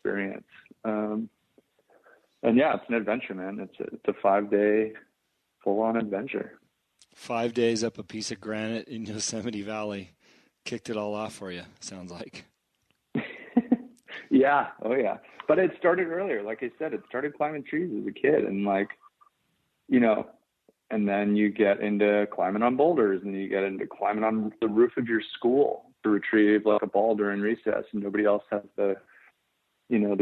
experience. And yeah, it's an adventure, man. It's a 5-day full-on adventure. 5 days up a piece of granite in Yosemite Valley. Kicked it all off for you, sounds like. Yeah. Oh yeah. But it started earlier. Like I said, it started climbing trees as a kid, and like, you know, and then you get into climbing on boulders, and you get into climbing on the roof of your school to retrieve like a ball during recess, and nobody else has the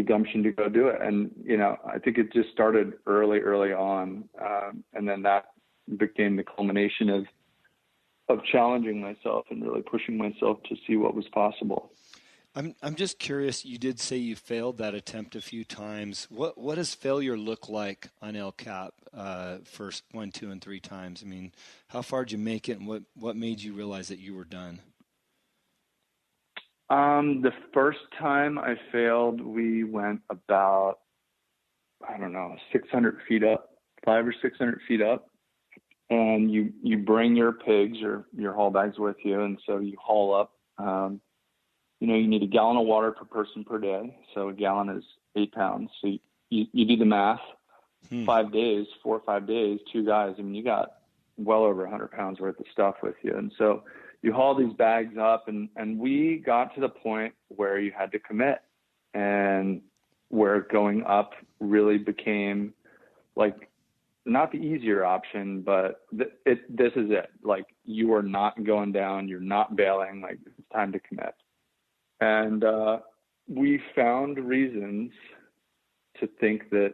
gumption to go do it. And, you know, I think it just started early on. And then that became the culmination of challenging myself and really pushing myself to see what was possible. I'm just curious, you did say you failed that attempt a few times. What does failure look like on El Cap, first 1, 2, and 3 times? I mean, how far did you make it, and what made you realize that you were done? The first time I failed, we went about, 600 feet up, 500 or 600 feet up. And you bring your pigs or your haul bags with you. And so you haul up, you need a gallon of water per person per day. So a gallon is 8 pounds. So you do the math, 5 days, 4 or 5 days, 2 guys. I mean, you got well over 100 pounds worth of stuff with you. And so you haul these bags up, and we got to the point where you had to commit, and where going up really became like not the easier option, but this is it. Like, you are not going down, you're not bailing, like it's time to commit. And we found reasons to think that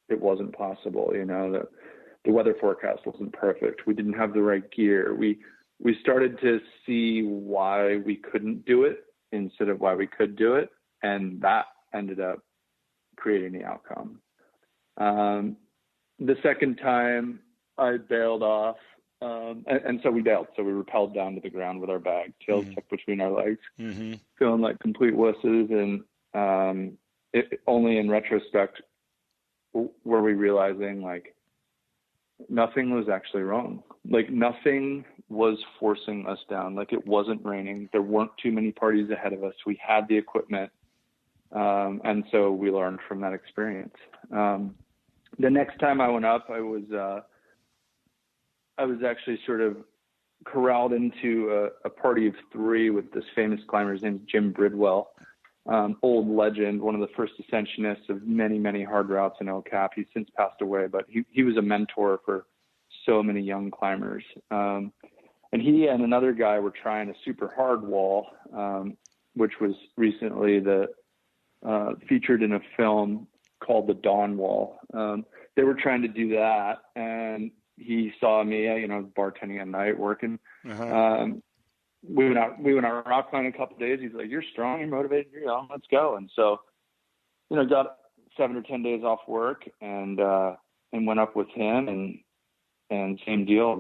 it wasn't possible, that the weather forecast wasn't perfect. We didn't have the right gear. We started to see why we couldn't do it instead of why we could do it. And that ended up creating the outcome. The second time I bailed off, and so we bailed. So we rappelled down to the ground with our bag, tails tucked between our legs, feeling like complete wusses. And only in retrospect were we realizing, like, nothing was actually wrong. Like, nothing was forcing us down. Like, it wasn't raining. There weren't too many parties ahead of us. We had the equipment. And so we learned from that experience. The next time I went up, I was actually sort of corralled into a party of 3 with this famous climber. His name's Jim Bridwell, old legend, one of the first ascensionists of many, many hard routes in El Cap. He's since passed away, but he was a mentor for so many young climbers. And he and another guy were trying a super hard wall, which was recently featured in a film called The Dawn Wall. They were trying to do that, and he saw me, bartending at night, working. We went out rock climbing a couple of days. He's like, "You're strong, you're motivated, you're young, let's go." And so, got 7 or 10 days off work and went up with him, and same deal.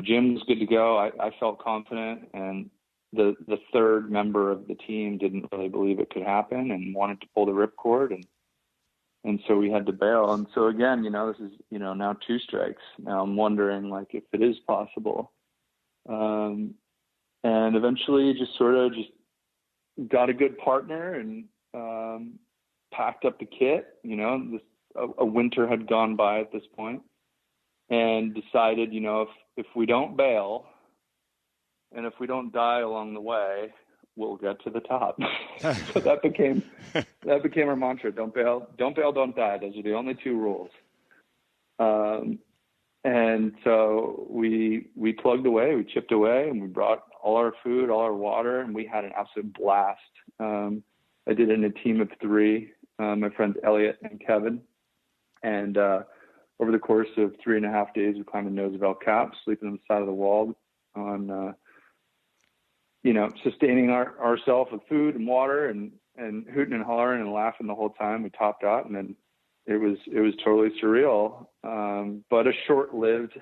Jim was good to go. I felt confident, and the third member of the team didn't really believe it could happen and wanted to pull the ripcord, and so we had to bail. And so again, this is, now 2 strikes. Now I'm wondering, like, if it is possible. And eventually just got a good partner and packed up the kit. A winter had gone by at this point, and decided, if we don't bail and if we don't die along the way, we'll get to the top. So that became our mantra. Don't bail, don't die. Those are the only 2 rules. And so we plugged away, we chipped away, and we brought all our food, all our water, and we had an absolute blast. I did it in a team of 3, my friends Elliot and Kevin. And over the course of 3.5 days, we climbed the nose of El Cap, sleeping on the side of the wall on, sustaining ourselves with food and water, and hooting and hollering and laughing the whole time. We topped out, and then it was totally surreal, but a short-lived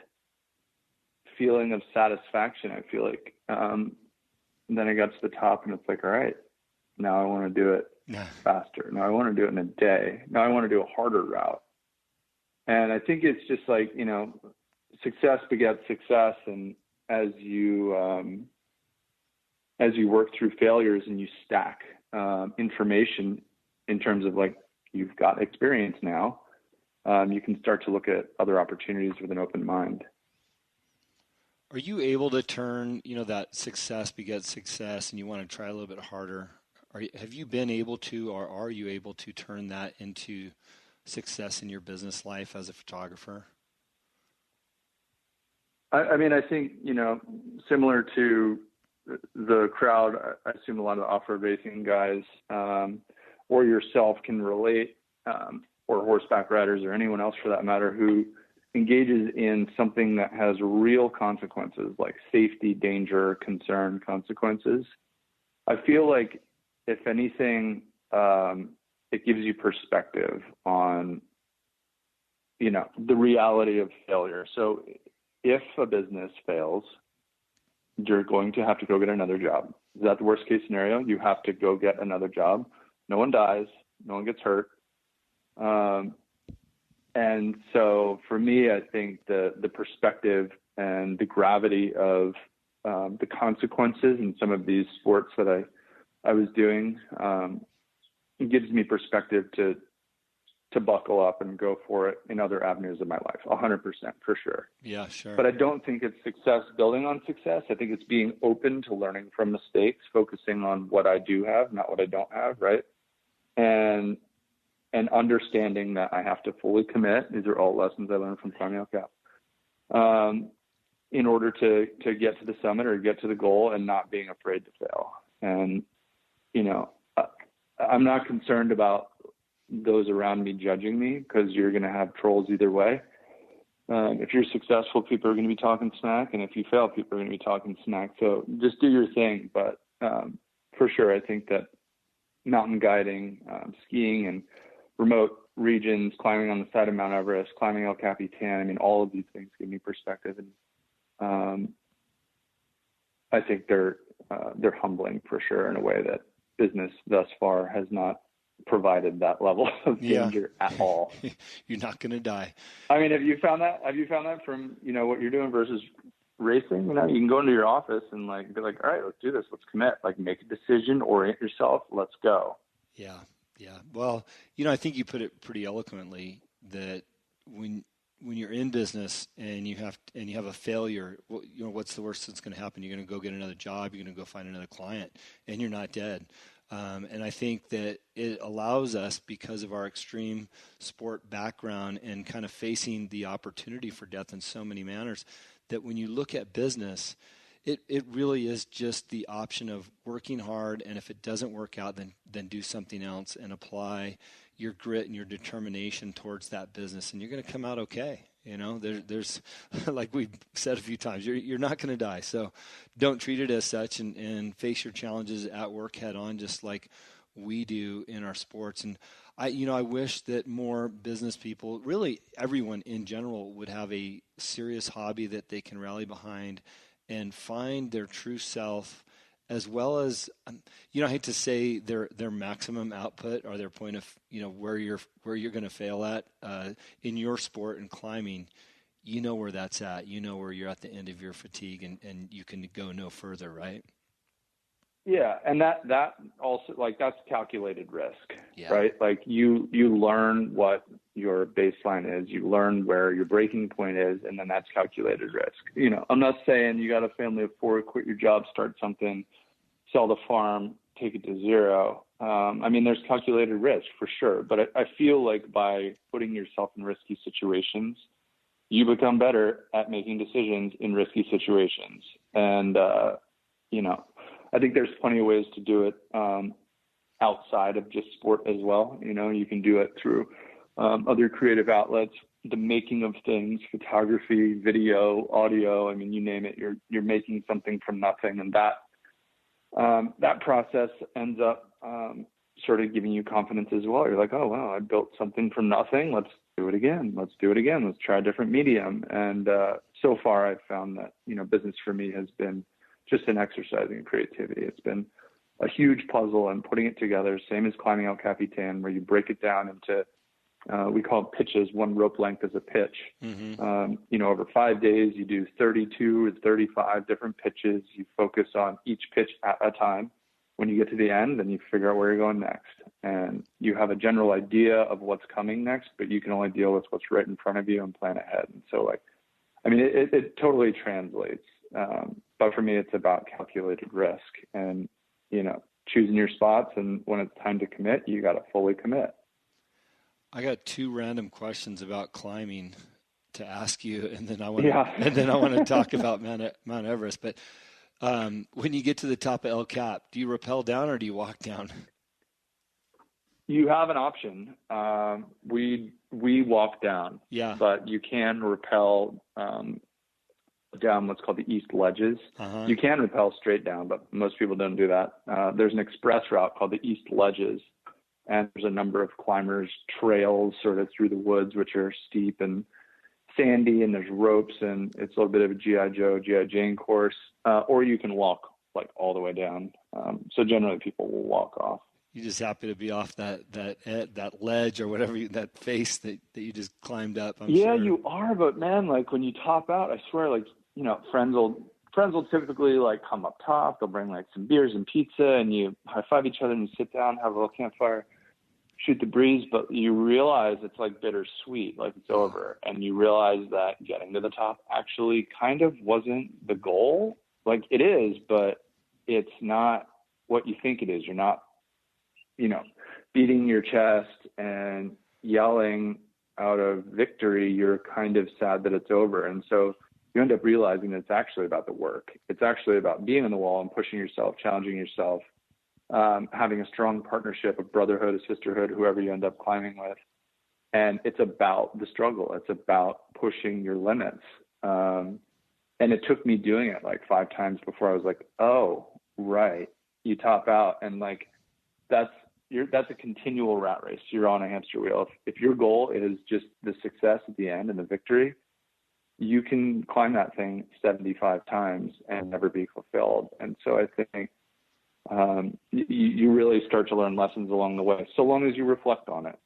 feeling of satisfaction, I feel like. And then I got to the top, and it's like, all right, now I want to do it faster. Now I want to do it in a day. Now I want to do a harder route. And I think it's just like, success begets success. And as you work through failures and you stack information in terms of like, you've got experience now, you can start to look at other opportunities with an open mind. Are you able to turn, that success begets success and you want to try a little bit harder? Have you been able to, or are you able to turn that into success in your business life as a photographer? I mean, I think, similar to the crowd, I assume a lot of the off-road racing guys, or yourself can relate, or horseback riders or anyone else for that matter, who engages in something that has real consequences, like safety, danger, concern consequences. I feel like, if anything, it gives you perspective on, the reality of failure. So if a business fails, you're going to have to go get another job. Is that the worst case scenario? You have to go get another job. No one dies. No one gets hurt. And so for me, I think the perspective and the gravity of the consequences in some of these sports that I was doing, it gives me perspective to buckle up and go for it in other avenues of my life. 100% for sure. Yeah, sure. But I don't think it's success building on success. I think it's being open to learning from mistakes, focusing on what I do have, not what I don't have. Right. And understanding that I have to fully commit. These are all lessons I learned from climbing El Cap, in order to get to the summit or get to the goal, and not being afraid to fail. And, I'm not concerned about those around me judging me, because you're going to have trolls either way. If you're successful, people are going to be talking smack. And if you fail, people are going to be talking smack. So just do your thing. But for sure, I think that mountain guiding, skiing, and remote regions, climbing on the side of Mount Everest, climbing El Capitan, I mean, all of these things give me perspective. And I think they're humbling for sure, in a way that business thus far has not provided that level of danger at all. You're not going to die. I mean, have you found that from, what you're doing versus racing? You can go into your office and be like, all right, let's do this. Let's commit, make a decision, orient yourself. Let's go. Yeah. Yeah. Well, I think you put it pretty eloquently, that when you're in business and you have a failure, what's the worst that's going to happen? You're going to go get another job. You're going to go find another client, and you're not dead. And I think that it allows us, because of our extreme sport background and kind of facing the opportunity for death in so many manners, that when you look at business, it really is just the option of working hard, and if it doesn't work out, then do something else and apply your grit and your determination towards that business, and you're going to come out okay. There's like we've said a few times, you're not going to die. So don't treat it as such, and face your challenges at work head on, just like we do in our sports. And I wish that more business people, really everyone in general, would have a serious hobby that they can rally behind and find their true self, as well as, I hate to say their maximum output, or their point of, where you're going to fail at in your sport and climbing. Where that's at. Where you're at the end of your fatigue, and you can go no further, right? Yeah, and that also, that's calculated risk, yeah. Right? You learn what your baseline is, you learn where your breaking point is, and then that's calculated risk. I'm not saying you got a family of 4, quit your job, start something, sell the farm, take it to zero. There's calculated risk for sure, but I feel like by putting yourself in risky situations, you become better at making decisions in risky situations. And, I think there's plenty of ways to do it outside of just sport as well. You can do it through other creative outlets, the making of things, photography, video, audio. You name it, you're making something from nothing. And that process ends up sort of giving you confidence as well. You're like, oh, wow, I built something from nothing. Let's do it again. Let's try a different medium. And so far I've found that, business for me has been just an exercise in creativity. It's been a huge puzzle, and putting it together, same as climbing El Capitan, where you break it down into, we call it pitches, one rope length as a pitch. Mm-hmm. Over 5 days, you do 32 or 35 different pitches. You focus on each pitch at a time. when you get to the end, then you figure out where you're going next. And you have a general idea of what's coming next, but you can only deal with what's right in front of you and plan ahead. And so it totally translates. But for me, it's about calculated risk and, choosing your spots. And when it's time to commit, you got to fully commit. I got 2 random questions about climbing to ask you, and then I want to talk about Mount Everest. But when you get to the top of El Cap, do you rappel down or do you walk down? You have an option. We walk down, but you can rappel down what's called the East Ledges. Uh-huh. You can rappel straight down, but most people don't do that. There's an express route called the East Ledges, and there's a number of climbers trails sort of through the woods, which are steep and sandy, and there's ropes, and it's a little bit of a G.I. Joe, G.I. Jane course, or you can walk like all the way down. So generally people will walk off. You're just happy to be off that ledge or whatever, that face that you just climbed up. I'm sure. You are, but man, like when you top out, I swear, like, friends will typically like come up top. They'll bring like some beers and pizza, and you high five each other and you sit down, have a little campfire, shoot the breeze. But you realize it's like bittersweet, like it's over, and you realize that getting to the top actually kind of wasn't the goal. Like it is, but it's not what you think it is. You're not, beating your chest and yelling out of victory. You're kind of sad that it's over. And so you end up realizing that it's actually about the work. It's actually about being on the wall and pushing yourself, challenging yourself, having a strong partnership, a brotherhood, a sisterhood, whoever you end up climbing with. And it's about the struggle. It's about pushing your limits. And it took me doing it like 5 times before I was like, oh, right. You top out, and like, that's a continual rat race. You're on a hamster wheel. If your goal is just the success at the end and the victory, you can climb that thing 75 times and never be fulfilled. And so I think you really start to learn lessons along the way, so long as you reflect on it,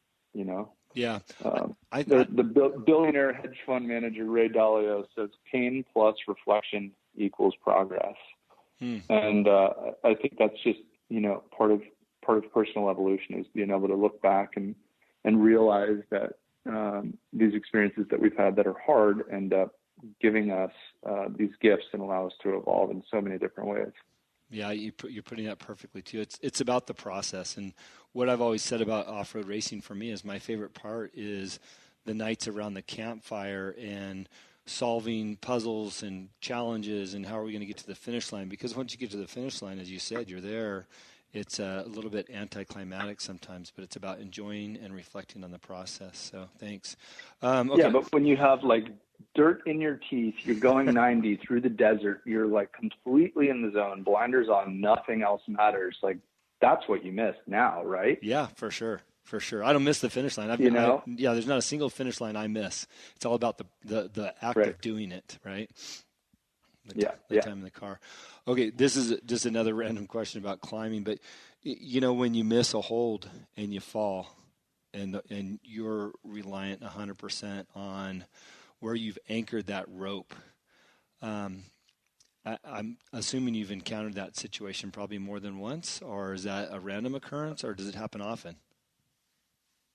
Yeah. The billionaire hedge fund manager Ray Dalio says pain plus reflection equals progress. And I think that's just, part of personal evolution is being able to look back and realize that these experiences that we've had that are hard end up giving us these gifts and allow us to evolve in so many different ways. Yeah, you're putting that perfectly too. It's about the process. And what I've always said about off-road racing for me is my favorite part is the nights around the campfire and solving puzzles and challenges and how are we going to get to the finish line. Because once you get to the finish line, as you said, you're there. It's a little bit anticlimactic sometimes, but it's about enjoying and reflecting on the process. So thanks. Okay. Yeah, but when you have like dirt in your teeth, you're going 90 through the desert, you're like completely in the zone, blinders on, nothing else matters. Like that's what you miss now, right? Yeah, for sure. For sure. I don't miss the finish line. There's not a single finish line I miss. It's all about the act of doing it, right? The time in the car. Okay, this is just another random question about climbing, but when you miss a hold and you fall and you're reliant 100% on where you've anchored that rope, I'm assuming you've encountered that situation probably more than once, or is that a random occurrence, or does it happen often?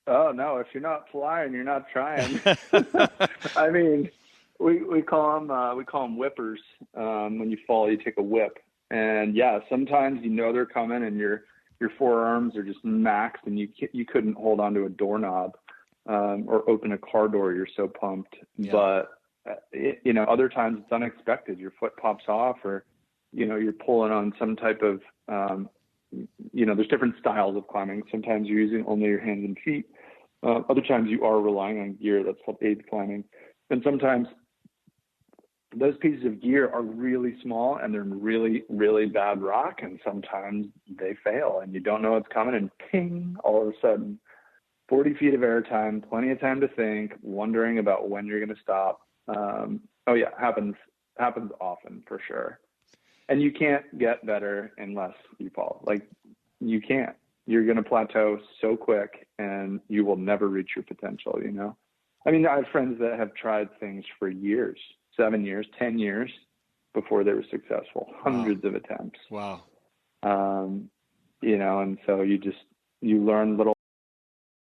Oh, no, if you're not flying, you're not trying. I mean, we call them whippers. When you fall, you take a whip. And yeah, sometimes they're coming and your forearms are just maxed and you couldn't hold onto a doorknob or open a car door. You're so pumped. Yeah. But other times it's unexpected. Your foot pops off, or you're pulling on some type of there's different styles of climbing. Sometimes you're using only your hands and feet. Other times you are relying on gear. That's called aid climbing. And sometimes those pieces of gear are really small and they're really, really bad rock. And sometimes they fail and you don't know what's coming, and ping, all of a sudden 40 feet of airtime, plenty of time to think, wondering about when you're going to stop. Happens often for sure. And you can't get better unless you fall. Like you can't. You're going to plateau so quick and you will never reach your potential, I mean, I have friends that have tried things for years, 7 years, 10 years before they were successful, hundreds of attempts. Wow. and so you learn little